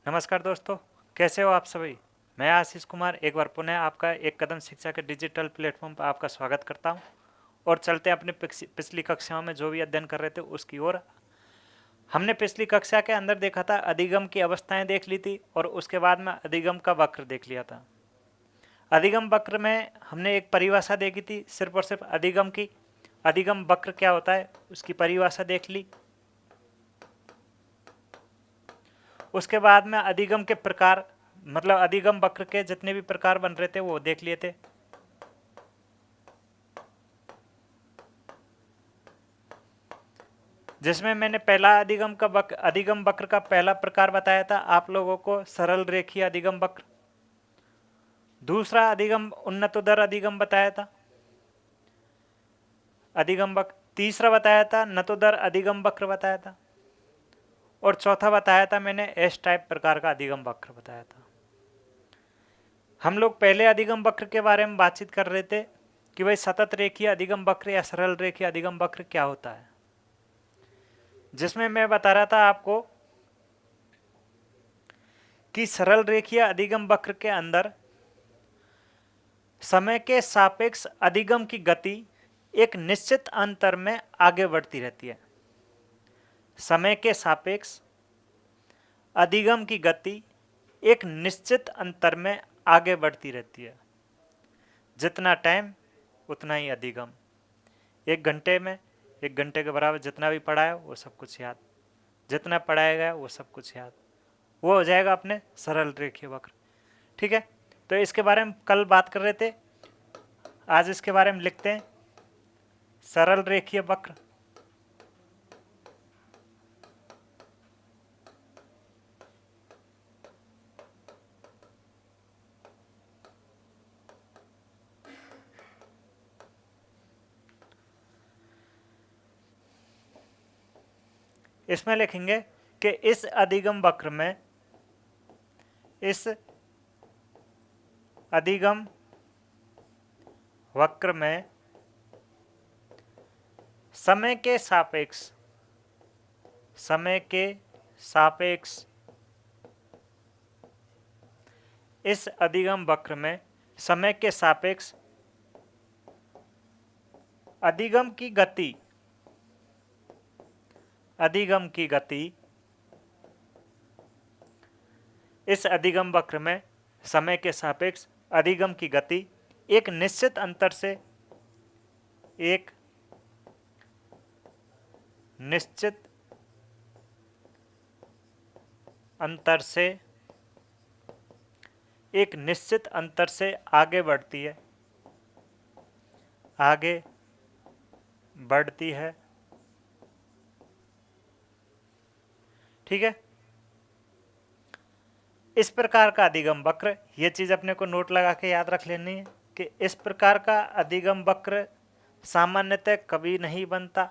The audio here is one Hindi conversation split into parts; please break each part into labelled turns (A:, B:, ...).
A: नमस्कार दोस्तों, कैसे हो आप सभी। मैं आशीष कुमार एक बार पुनः आपका एक कदम शिक्षा के डिजिटल प्लेटफॉर्म पर आपका स्वागत करता हूं और चलते हैं अपने पिछली कक्षाओं में जो भी अध्ययन कर रहे थे उसकी ओर। हमने पिछली कक्षा के अंदर देखा था, अधिगम की अवस्थाएं देख ली थी और उसके बाद में अधिगम का वक्र देख लिया था। अधिगम वक्र में हमने एक परिभाषा देखी थी, सिर्फ और सिर्फ अधिगम की। अधिगम वक्र क्या होता है उसकी परिभाषा देख ली। उसके बाद में अधिगम के प्रकार, मतलब अधिगम वक्र के जितने भी प्रकार बन रहे थे वो देख लिए थे। जिसमें मैंने पहला अधिगम वक्र का पहला प्रकार बताया था आप लोगों को, सरल रेखीय अधिगम वक्र। दूसरा अधिगम उन्नतोदर अधिगम बताया था, अधिगम वक्र। तीसरा बताया था नतोदर अधिगम वक्र बताया था। और चौथा बताया था मैंने एस टाइप प्रकार का अधिगम वक्र बताया था। हम लोग पहले अधिगम वक्र के बारे में बातचीत कर रहे थे कि भाई सतत रेखीय अधिगम वक्र या सरल रेखीय अधिगम वक्र क्या होता है, जिसमें मैं बता रहा था आपको कि सरल रेखीय अधिगम वक्र के अंदर समय के सापेक्ष अधिगम की गति एक निश्चित अंतर में आगे बढ़ती रहती है। समय के सापेक्ष अधिगम की गति एक निश्चित अंतर में आगे बढ़ती रहती है। जितना टाइम उतना ही अधिगम। एक घंटे में 1 घंटे के बराबर जितना भी पढ़ाया वो सब कुछ याद, जितना पढ़ाया गया वो सब कुछ याद, वो हो जाएगा अपने सरल रेखीय वक्र। ठीक है, तो इसके बारे में कल बात कर रहे थे, आज इसके बारे में लिखते हैं। सरल रेखीय वक्र इसमें लिखेंगे कि इस अधिगम वक्र में, इस अधिगम वक्र में समय के सापेक्ष, समय के सापेक्ष, इस अधिगम वक्र में समय के सापेक्ष अधिगम की गति, अधिगम की गति, इस अधिगम वक्र में समय के सापेक्ष अधिगम की गति एक निश्चित अंतर से, एक निश्चित अंतर से, एक निश्चित अंतर से आगे बढ़ती है, आगे बढ़ती है। ठीक है, इस प्रकार का अधिगम वक्र, ये चीज अपने को नोट लगा के याद रख लेनी है कि इस प्रकार का अधिगम वक्र सामान्यतः कभी नहीं बनता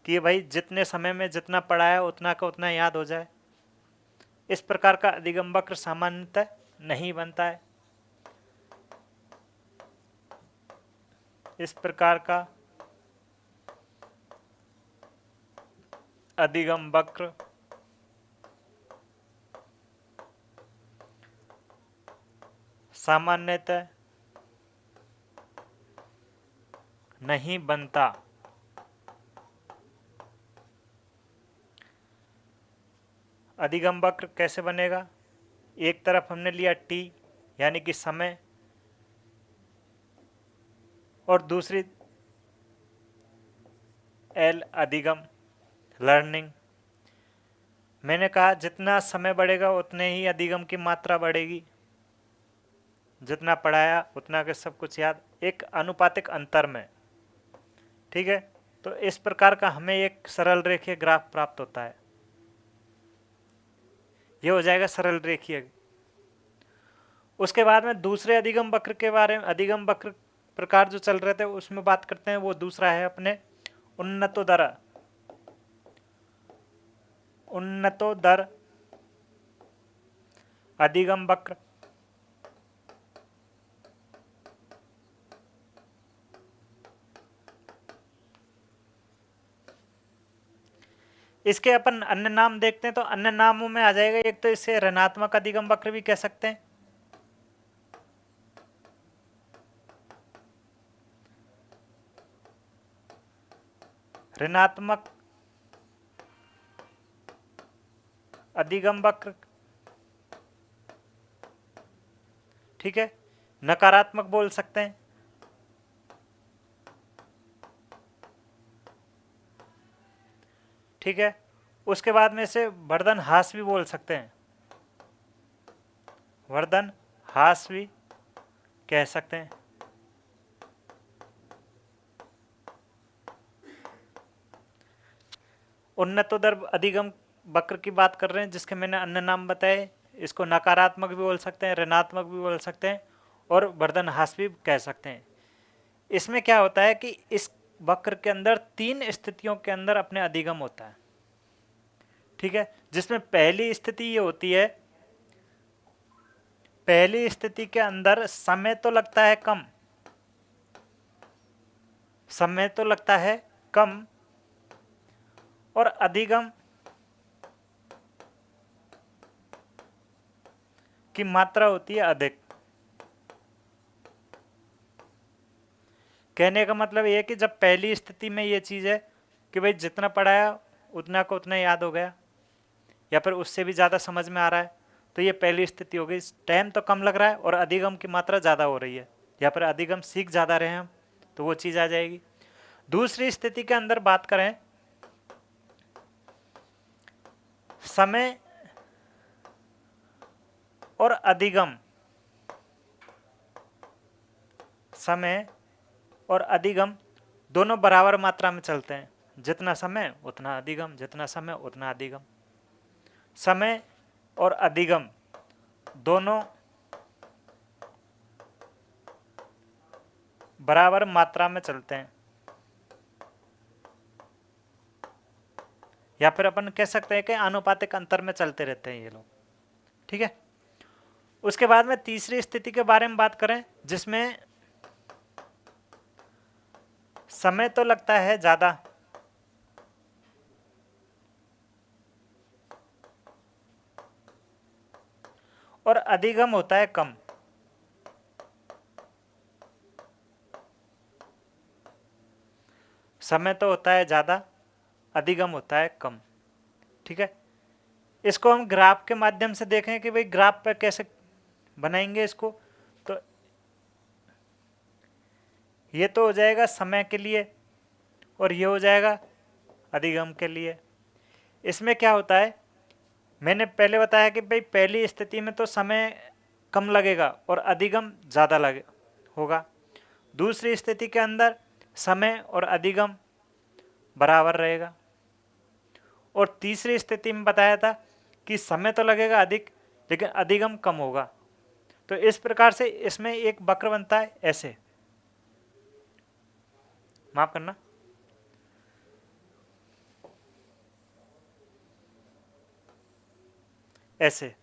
A: कि भाई जितने समय में जितना पढ़ाया उतना का उतना याद हो जाए। इस प्रकार का अधिगम वक्र सामान्यतः नहीं बनता है। इस प्रकार का अधिगम वक्र सामान्यतः नहीं बनता। अधिगम वक्र कैसे बनेगा? एक तरफ हमने लिया टी यानी कि समय, और दूसरी एल अधिगम, लर्निंग। मैंने कहा जितना समय बढ़ेगा उतने ही अधिगम की मात्रा बढ़ेगी, जितना पढ़ाया उतना के सब कुछ याद, एक अनुपातिक अंतर में। ठीक है, तो इस प्रकार का हमें एक सरल रेखीय ग्राफ प्राप्त होता है। ये हो जाएगा सरल रेखीय। उसके बाद में दूसरे अधिगम वक्र के बारे में, अधिगम वक्र प्रकार जो चल रहे थे उसमें बात करते हैं। वो दूसरा है अपने उन्नतोदर, उन्नतोदर अधिगम वक्र। इसके अपन अन्य नाम देखते हैं तो अन्य नामों में आ जाएगा, एक तो इसे ऋणात्मक अधिगम वक्र भी कह सकते हैं, ऋणात्मक अधिगम वक्र, ठीक है, नकारात्मक बोल सकते हैं, ठीक है। उसके बाद में इसे वर्धन ह्रास भी बोल सकते हैं, वर्धन ह्रास भी कह सकते हैं। उन्नतोदर अधिगम वक्र की बात कर रहे हैं जिसके मैंने अन्य नाम बताए, इसको नकारात्मक भी बोल सकते हैं, ऋणात्मक भी बोल सकते हैं और वर्धन ह्रास भी कह सकते हैं। इसमें क्या होता है कि इस वक्र के अंदर 3 स्थितियों के अंदर अपने अधिगम होता है, ठीक है, जिसमें पहली स्थिति ये होती है, पहली स्थिति के अंदर समय तो लगता है कम, समय तो लगता है कम और अधिगम की मात्रा होती है अधिक। कहने का मतलब ये है कि जब पहली स्थिति में ये चीज़ है कि भाई जितना पढ़ाया उतना को उतना याद हो गया या फिर उससे भी ज़्यादा समझ में आ रहा है, तो ये पहली स्थिति हो गई। टाइम तो कम लग रहा है और अधिगम की मात्रा ज़्यादा हो रही है या फिर अधिगम सीख ज़्यादा रहे हम, तो वो चीज़ आ जाएगी। दूसरी स्थिति के अंदर बात करें, समय और अधिगम, समय और अधिगम दोनों बराबर मात्रा में चलते हैं, जितना समय उतना अधिगम, जितना समय उतना अधिगम। समय और अधिगम दोनों बराबर मात्रा में चलते हैं, या फिर अपन कह सकते हैं कि आनुपातिक अंतर में चलते रहते हैं ये लोग, ठीक है। उसके बाद में तीसरी स्थिति के बारे में बात करें जिसमें समय तो लगता है ज़्यादा और अधिगम होता है कम। समय तो होता है ज़्यादा, अधिगम होता है कम, ठीक है। इसको हम ग्राफ के माध्यम से देखें कि भाई ग्राफ पर कैसे बनाएंगे इसको, तो ये तो हो जाएगा समय के लिए और ये हो जाएगा अधिगम के लिए। इसमें क्या होता है, मैंने पहले बताया कि भाई पहली स्थिति में तो समय कम लगेगा और अधिगम ज़्यादा लगे होगा। दूसरी स्थिति के अंदर समय और अधिगम बराबर रहेगा और तीसरी स्थिति में बताया था कि समय तो लगेगा अधिक लेकिन अधिगम कम होगा। तो इस प्रकार से इसमें एक वक्र बनता है ऐसे, माफ करना, ऐसे,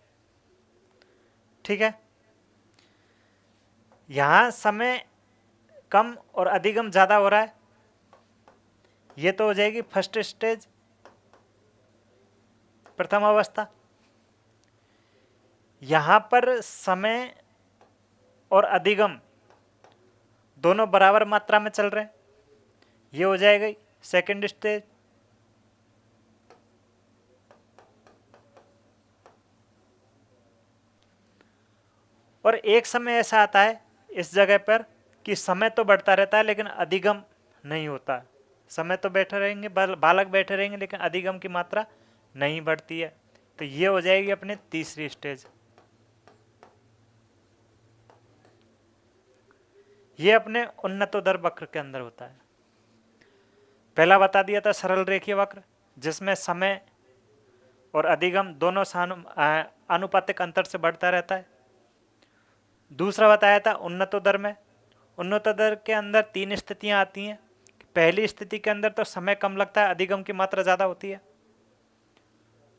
A: ठीक है। यहां समय कम और अधिगम ज़्यादा हो रहा है, ये तो हो जाएगी फर्स्ट स्टेज, प्रथम अवस्था। यहां पर समय और अधिगम दोनों बराबर मात्रा में चल रहे हैं, ये हो जाएगा सेकंड स्टेज। और एक समय ऐसा आता है इस जगह पर कि समय तो बढ़ता रहता है लेकिन अधिगम नहीं होता। समय तो बैठे रहेंगे, बालक बैठे रहेंगे लेकिन अधिगम की मात्रा नहीं बढ़ती है, तो ये हो जाएगी अपनी तीसरी स्टेज। ये अपने उन्नतोदर वक्र के अंदर होता है। पहला बता दिया था सरल रेखीय वक्र जिसमें समय और अधिगम दोनों आनुपातिक अंतर से बढ़ता रहता है। दूसरा बताया था उन्नतोदर में, उन्नतोदर के अंदर 3 स्थितियां आती हैं। पहली स्थिति के अंदर तो समय कम लगता है, अधिगम की मात्रा ज़्यादा होती है।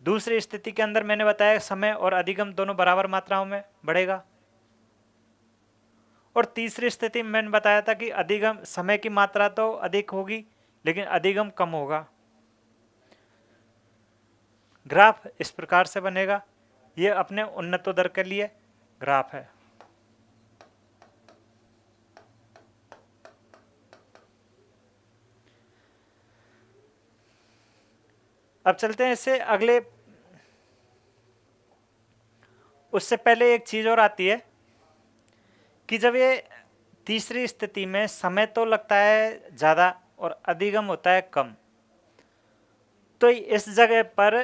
A: दूसरी स्थिति के अंदर मैंने बताया समय और अधिगम दोनों बराबर मात्राओं में बढ़ेगा। और तीसरी स्थिति में मैंने बताया था कि अधिगम, समय की मात्रा तो अधिक होगी लेकिन अधिगम कम होगा। ग्राफ इस प्रकार से बनेगा, ये अपने उन्नतोदर के लिए ग्राफ है। अब चलते हैं इससे अगले। उससे पहले एक चीज और आती है कि जब ये तीसरी स्थिति में समय तो लगता है ज्यादा और अधिगम होता है कम, तो इस जगह पर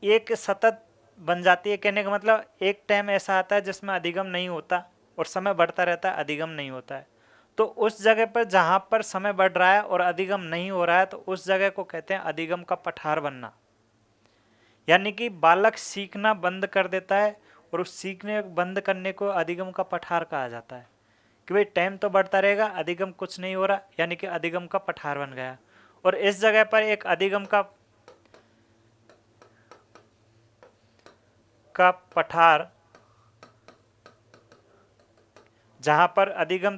A: एक सतत बन जाती है। कहने का मतलब एक टाइम ऐसा आता है जिसमें अधिगम नहीं होता और समय बढ़ता रहता है, अधिगम नहीं होता है। तो उस जगह पर जहां पर समय बढ़ रहा है और अधिगम नहीं हो रहा है, तो उस जगह को कहते हैं अधिगम का पठार बनना। यानी कि बालक सीखना बंद कर देता है और उस सीखने बंद करने को अधिगम का पठार कहा जाता है। कि भाई टाइम तो बढ़ता रहेगा, अधिगम कुछ नहीं हो रहा, यानी कि अधिगम का पठार बन गया। और इस जगह पर एक अधिगम का पठार, जहां पर अधिगम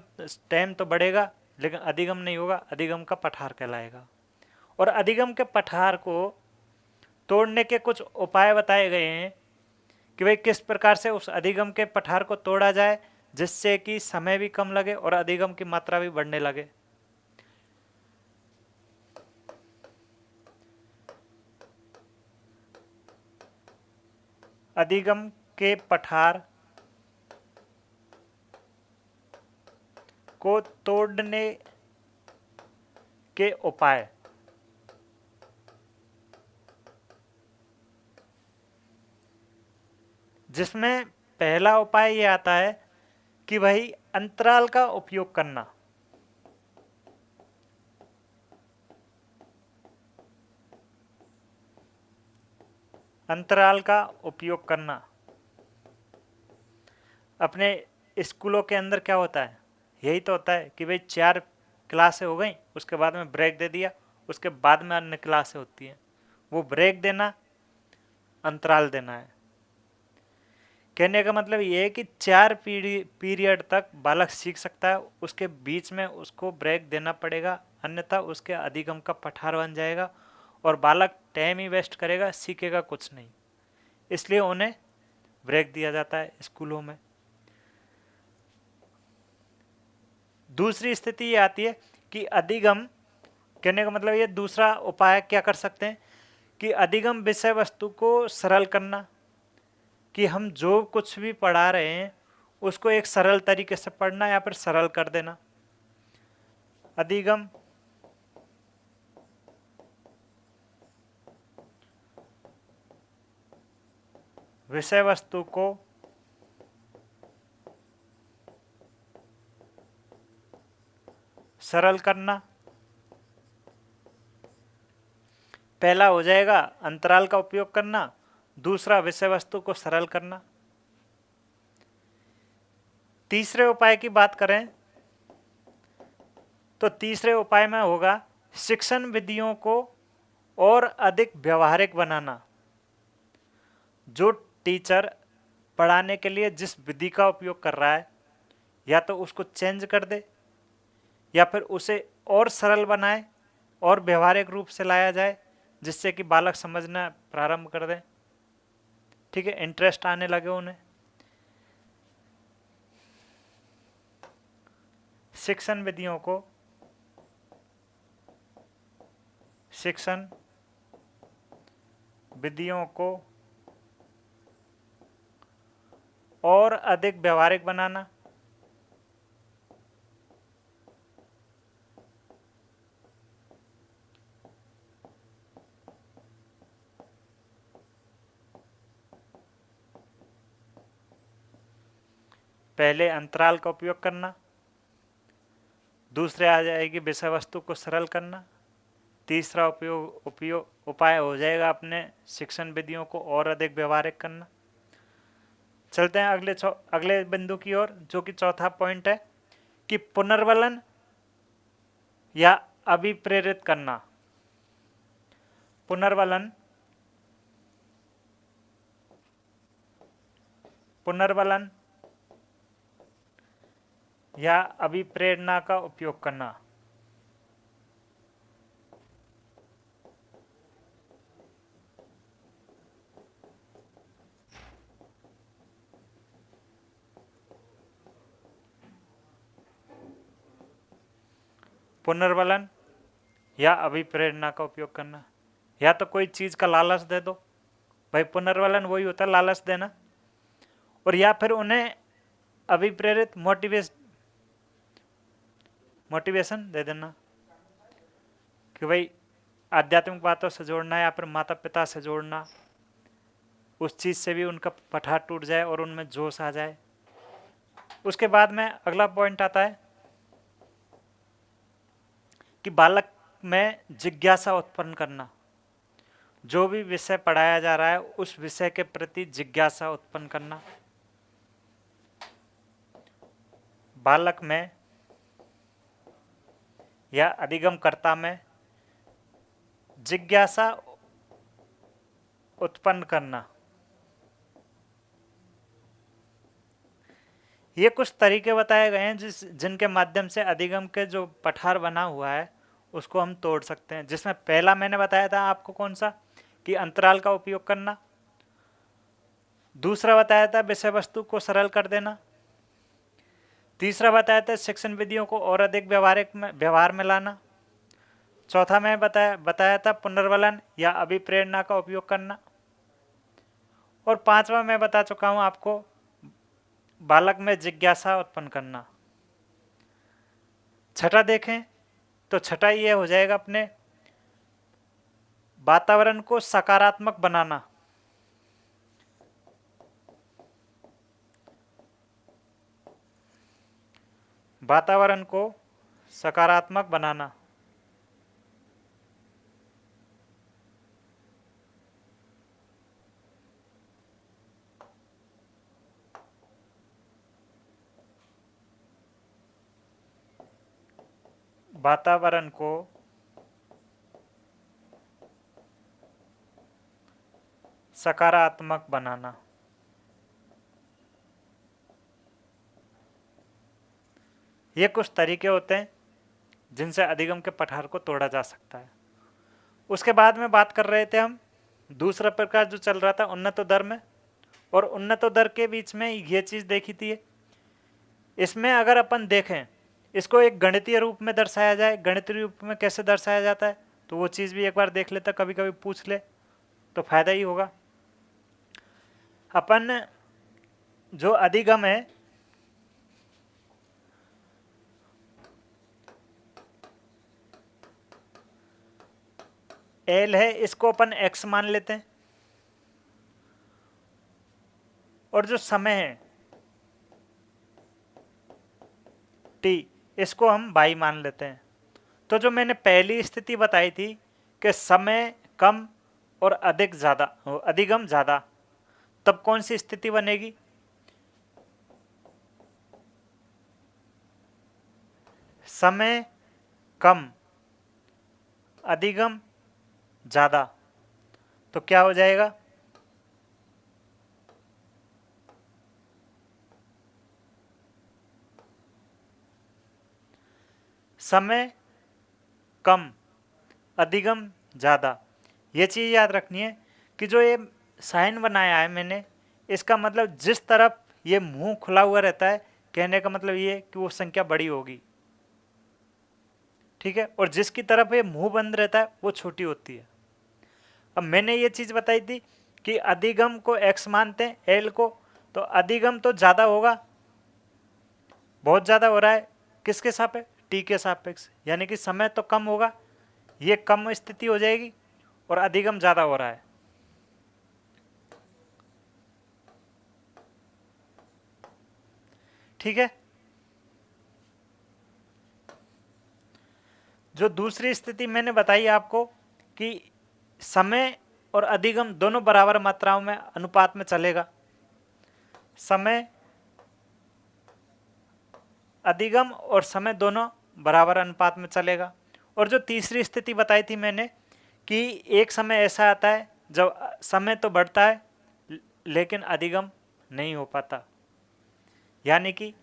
A: टाइम तो बढ़ेगा लेकिन अधिगम नहीं होगा, अधिगम का पठार कहलाएगा। और अधिगम के पठार को तोड़ने के कुछ उपाय बताए गए हैं कि भाई किस प्रकार से उस अधिगम के पठार को तोड़ा जाए जिससे कि समय भी कम लगे और अधिगम की मात्रा भी बढ़ने लगे। अधिगम के पठार को तोड़ने के उपाय। जिसमें पहला उपाय ये आता है कि भाई अंतराल का उपयोग करना। अंतराल का उपयोग करना। अपने स्कूलों के अंदर क्या होता है, यही तो होता है कि भाई 4 क्लासें हो गई, उसके बाद में ब्रेक दे दिया, उसके बाद में अन्य क्लासें होती हैं। वो ब्रेक देना अंतराल देना है। कहने का मतलब ये है कि 4 पीरियड तक बालक सीख सकता है, उसके बीच में उसको ब्रेक देना पड़ेगा, अन्यथा उसके अधिगम का पठार बन जाएगा और बालक टाइम ही वेस्ट करेगा, सीखेगा कुछ नहीं। इसलिए उन्हें ब्रेक दिया जाता है स्कूलों में। दूसरी स्थिति ये आती है कि अधिगम, कहने का मतलब ये दूसरा उपाय क्या कर सकते हैं कि अधिगम विषय वस्तु को सरल करना। कि हम जो कुछ भी पढ़ा रहे हैं उसको एक सरल तरीके से पढ़ना या फिर सरल कर देना। अधिगम विषय वस्तु को सरल करना। पहला हो जाएगा अंतराल का उपयोग करना, दूसरा विषय वस्तु को सरल करना। तीसरे उपाय की बात करें तो तीसरे उपाय में होगा शिक्षण विधियों को और अधिक व्यवहारिक बनाना। जो टीचर पढ़ाने के लिए जिस विधि का उपयोग कर रहा है, या तो उसको चेंज कर दे या फिर उसे और सरल बनाए और व्यवहारिक रूप से लाया जाए, जिससे कि बालक समझना प्रारंभ कर दें। ठीक है, इंटरेस्ट आने लगे उन्हें। शिक्षण विधियों को और अधिक व्यवहारिक बनाना। पहले अंतराल का उपयोग करना, दूसरे आ जाएगी विषय वस्तु को सरल करना, तीसरा उपाय हो जाएगा अपने शिक्षण विधियों को और अधिक व्यवहारिक करना। चलते हैं अगले बिंदु की ओर, जो कि चौथा पॉइंट है कि पुनर्वलन या अभिप्रेरित करना। पुनर्वलन या अभिप्रेरणा का उपयोग करना। पुनर्वलन या अभिप्रेरणा का उपयोग करना। या तो कोई चीज का लालच दे दो, भाई पुनर्वलन वही होता है लालच देना, और या फिर उन्हें अभिप्रेरित मोटिवेशन दे देना कि भाई आध्यात्मिक बातों से जोड़ना या फिर माता पिता से जोड़ना, उस चीज से भी उनका पठार टूट जाए और उनमें जोश आ जाए। उसके बाद में अगला पॉइंट आता है कि बालक में जिज्ञासा उत्पन्न करना। जो भी विषय पढ़ाया जा रहा है उस विषय के प्रति जिज्ञासा उत्पन्न करना। बालक में या अधिगमकर्ता में जिज्ञासा उत्पन्न करना। ये कुछ तरीके बताए गए हैं जिनके माध्यम से अधिगम के जो पठार बना हुआ है उसको हम तोड़ सकते हैं। जिसमें पहला मैंने बताया था आपको कौन सा, कि अंतराल का उपयोग करना। दूसरा बताया था विषय वस्तु को सरल कर देना। तीसरा बताया था शिक्षण विधियों को और अधिक व्यवहार में लाना। चौथा मैं बताया था पुनर्वलन या अभिप्रेरणा का उपयोग करना। और पांचवा मैं बता चुका हूं आपको, बालक में जिज्ञासा उत्पन्न करना। छठा देखें तो छठा ये हो जाएगा अपने वातावरण को सकारात्मक बनाना। वातावरण को सकारात्मक बनाना। वातावरण को सकारात्मक बनाना। ये कुछ तरीके होते हैं जिनसे अधिगम के पठार को तोड़ा जा सकता है। उसके बाद में बात कर रहे थे हम दूसरा प्रकार जो चल रहा था उन्नतोदर में, और उन्नतोदर के बीच में ये चीज देखी थी। इसमें अगर अपन देखें इसको एक गणितीय रूप में दर्शाया जाए, गणितीय रूप में कैसे दर्शाया जाता है तो वो चीज भी एक बार देख लेता, कभी कभी पूछ ले तो फायदा ही होगा। अपन जो अधिगम है एल है, इसको अपन एक्स मान लेते हैं, और जो समय है टी, इसको हम बाई मान लेते हैं। तो जो मैंने पहली स्थिति बताई थी कि समय कम और अधिगम ज्यादा, तब कौन सी स्थिति बनेगी? समय कम अधिगम ज्यादा, तो क्या हो जाएगा? समय कम अधिगम ज्यादा। ये चीज याद रखनी है कि जो ये साइन बनाया है मैंने, इसका मतलब जिस तरफ ये मुंह खुला हुआ रहता है, कहने का मतलब ये कि वो संख्या बड़ी होगी, ठीक है, और जिसकी तरफ ये मुंह बंद रहता है वो छोटी होती है। अब मैंने ये चीज बताई थी कि अधिगम को x मानते हैं, एल को, तो अधिगम तो ज्यादा होगा, बहुत ज्यादा हो रहा है, किसके सापेक्ष? टी के सापेक्ष, यानी कि समय तो कम होगा, ये कम स्थिति हो जाएगी, और अधिगम ज्यादा हो रहा है। ठीक है। जो दूसरी स्थिति मैंने बताई आपको कि समय और अधिगम दोनों बराबर मात्राओं में अनुपात में चलेगा, समय अधिगम और समय दोनों बराबर अनुपात में चलेगा। और जो तीसरी स्थिति बताई थी मैंने कि एक समय ऐसा आता है जब समय तो बढ़ता है लेकिन अधिगम नहीं हो पाता, यानी कि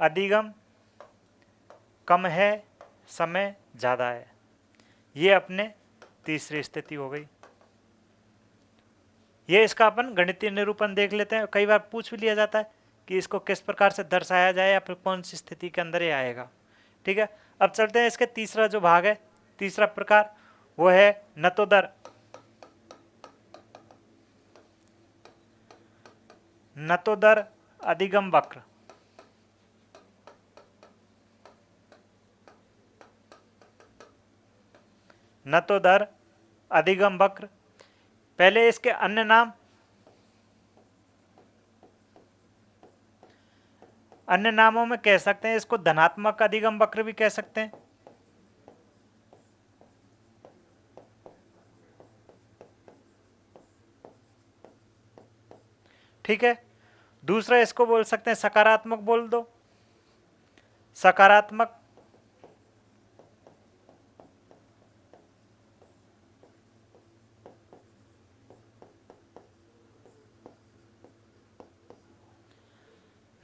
A: अधिगम कम है, समय ज़्यादा है। ये अपने तीसरी स्थिति हो गई। ये इसका अपन गणितीय निरूपण देख लेते हैं। कई बार पूछ भी लिया जाता है कि इसको किस प्रकार से दर्शाया जाए या फिर कौन सी स्थिति के अंदर ये आएगा। ठीक है, अब चलते हैं इसके तीसरा जो भाग है, तीसरा प्रकार, वो है नतोदर। नतोदर अधिगम वक्र। नतोदर अधिगम वक्र। पहले इसके अन्य नाम, अन्य नामों में कह सकते हैं इसको धनात्मक अधिगम वक्र भी कह सकते हैं। ठीक है। दूसरा इसको बोल सकते हैं सकारात्मक, बोल दो, सकारात्मक।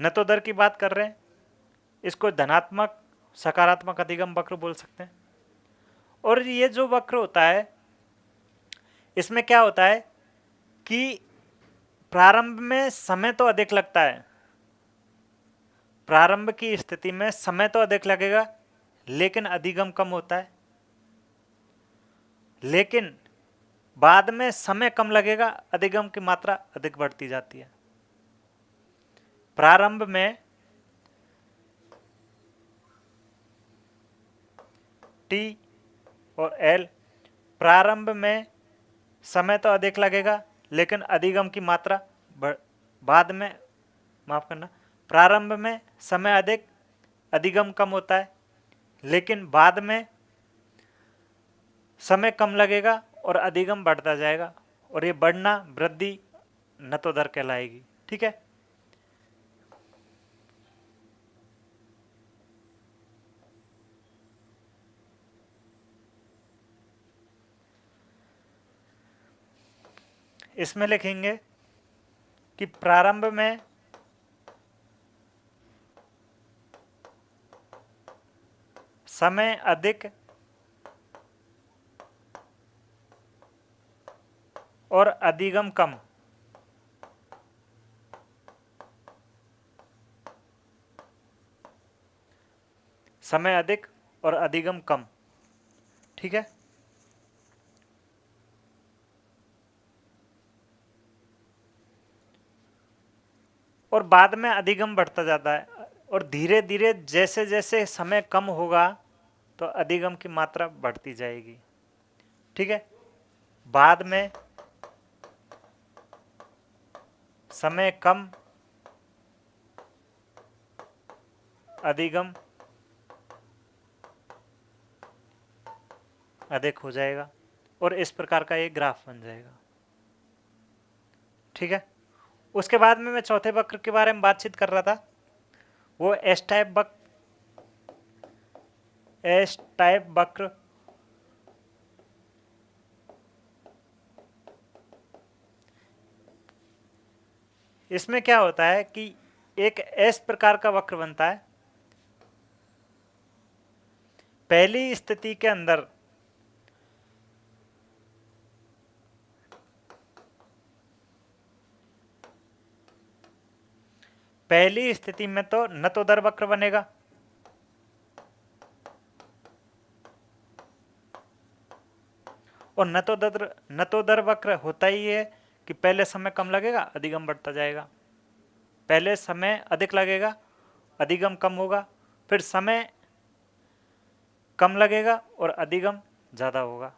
A: नतोदर की बात कर रहे हैं, इसको धनात्मक सकारात्मक अधिगम वक्र बोल सकते हैं। और ये जो वक्र होता है, इसमें क्या होता है कि प्रारंभ में समय तो अधिक लगता है, प्रारंभ की स्थिति में समय तो अधिक लगेगा, लेकिन अधिगम कम होता है। लेकिन बाद में समय कम लगेगा, अधिगम की मात्रा अधिक बढ़ती जाती है। प्रारंभ में T और L, प्रारंभ में समय तो अधिक लगेगा, लेकिन अधिगम की मात्रा बाद में, माफ करना, प्रारंभ में समय अधिक, अधिगम कम होता है, लेकिन बाद में समय कम लगेगा और अधिगम बढ़ता जाएगा, और ये बढ़ना वृद्धि नतोदर कहलाएगी। ठीक है। इसमें लिखेंगे कि प्रारंभ में समय अधिक और अधिगम कम। समय अधिक और अधिगम कम। ठीक है। और बाद में अधिगम बढ़ता जाता है, और धीरे धीरे जैसे जैसे समय कम होगा तो अधिगम की मात्रा बढ़ती जाएगी। ठीक है। बाद में समय कम, अधिगम अधिक हो जाएगा, और इस प्रकार का एक ग्राफ बन जाएगा। ठीक है। उसके बाद में मैं चौथे वक्र के बारे में बातचीत कर रहा था, वो एस टाइप वक्र। इसमें क्या होता है कि एक एस प्रकार का वक्र बनता है। पहली स्थिति के अंदर पहली स्थिति में तो नतोदर वक्र बनेगा, और नतोदर वक्र होता ही है कि पहले समय कम लगेगा, अधिगम बढ़ता जाएगा। पहले समय अधिक लगेगा, अधिगम कम होगा, फिर समय कम लगेगा और अधिगम ज़्यादा होगा।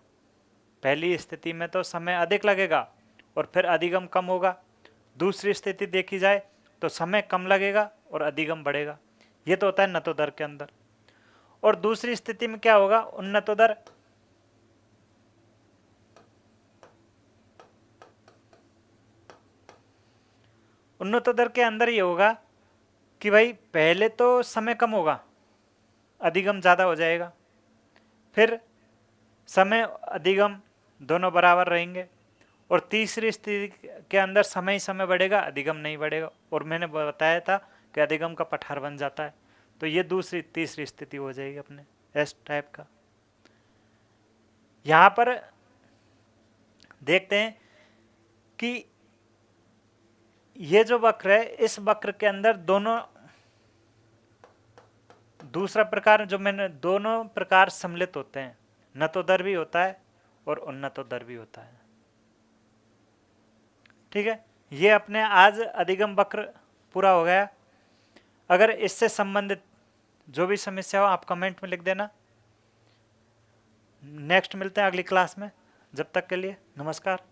A: पहली स्थिति में तो समय अधिक लगेगा और फिर अधिगम कम होगा। दूसरी स्थिति देखी जाए तो समय कम लगेगा और अधिगम बढ़ेगा। ये तो होता है नतोदर के अंदर। और दूसरी स्थिति में क्या होगा, उन्नतोदर। उन्नतोदर के अंदर ये होगा कि भाई पहले तो समय कम होगा, अधिगम ज़्यादा हो जाएगा, फिर समय अधिगम दोनों बराबर रहेंगे, और तीसरी स्थिति के अंदर समय ही समय बढ़ेगा, अधिगम नहीं बढ़ेगा। और मैंने बताया था कि अधिगम का पठार बन जाता है। तो ये दूसरी तीसरी स्थिति हो जाएगी अपने एस टाइप का। यहाँ पर देखते हैं कि ये जो वक्र है, इस वक्र के अंदर दूसरा प्रकार जो मैंने, दोनों प्रकार सम्मिलित होते हैं, नतोदर भी होता है और उन्नतोदर भी होता है। ठीक है, ये अपने आज अधिगम वक्र पूरा हो गया। अगर इससे संबंधित जो भी समस्या हो आप कमेंट में लिख देना। नेक्स्ट मिलते हैं अगली क्लास में, जब तक के लिए नमस्कार।